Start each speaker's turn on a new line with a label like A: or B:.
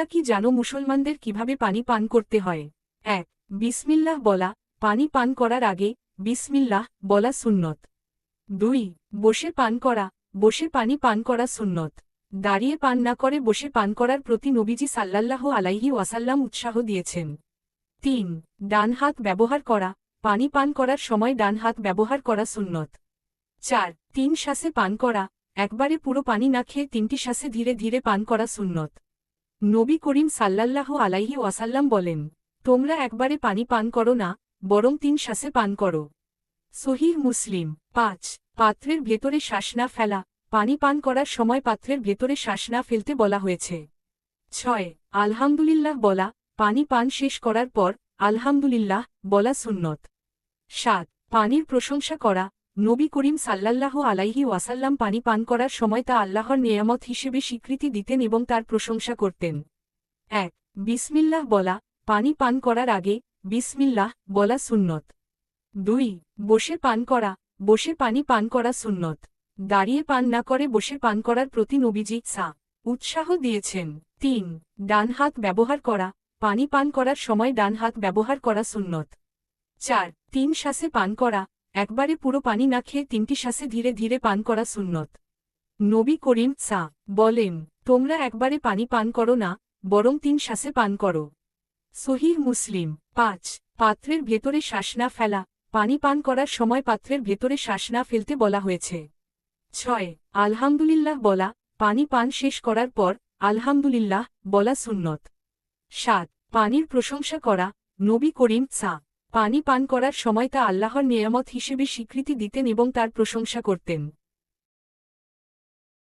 A: তোমরা কি জানো মুসলমানদের কিভাবে পানি পান করতে হয়? ১. বিসমিল্লাহ বলা, পানি পান করার আগে বিসমিল্লাহ বলা সুন্নত। ২. বসে পান করা, বসে পানি পান করা সুন্নত। দাঁড়িয়ে পান না করে বসে পান করার প্রতি নবীজি সাল্লাল্লাহু আলাইহি ওয়াসাল্লাম উৎসাহ দিয়েছেন। ৩. ডান হাত ব্যবহার করা, পানি পান করার সময় ডান হাত ব্যবহার করা সুন্নত। ৪. ৩ শ্বাসে পান করা, একবারে পুরো পানি না খেয়ে ৩টি শ্বাসে ধীরে ধীরে পান করা সুন্নত। নবী করিম সাল্লাল্লাহু আলাইহি ওয়াসাল্লাম বলেন, তোমরা একবারে পানি পান করো না, বরং ৩ শ্বাসে পান করো। সহিহ মুসলিম। ৫. পাত্রের ভেতরে শ্বাস না ফেলা, পানি পান করার সময় পাত্রের ভেতরে শ্বাস না ফেলতে বলা হয়েছে। ৬. আলহামদুলিল্লাহ বলা, পানি পান শেষ করার পর আলহামদুলিল্লাহ বলা সুন্নত। ৭. পানির প্রশংসা করা, নবী করিম সাল্লাল্লাহু আলাইহি ওয়াসাল্লাম পানি পান করার সময় তা আল্লাহর নেয়ামত হিসেবে স্বীকৃতি দিতেন এবং তার প্রশংসা করতেন। ১. বিসমিল্লাহ বলা, পানি পান করার আগে বিসমিল্লাহ বলা সুন্নত। ২. বসে পান করা, বসে পানি পান করা সুন্নত। দাঁড়িয়ে পান না করে বসে পান করার প্রতি নবীজি উৎসাহ দিয়েছেন। ৩. ডান হাত ব্যবহার করা, পানি পান করার সময় ডান হাত ব্যবহার করা সুন্নত। ৪. ৩ শ্বাসে পান করা, একবারে পুরো পানি না খেয়ে ৩টি শ্বাসে ধীরে ধীরে পান করা সুন্নত। নবী করিম বলেন, তোমরা একবারে পানি পান করো না, বরং ৩ শ্বাসে পান করো। সহিহ মুসলিম। ৫. পাত্রের ভেতরে শ্বাস না ফেলা, পানি পান করার সময় পাত্রের ভেতরে শ্বাস না ফেলতে বলা হয়েছে। ৬. আলহামদুলিল্লাহ বলা, পানি পান শেষ করার পর আলহামদুলিল্লাহ বলা সুন্নত। ৭. পানির প্রশংসা করা, নবী করিম পানি পান করার সময় তা আল্লাহর নেয়ামত হিসেবে স্বীকৃতি দিতেন এবং তার প্রশংসা করতেন।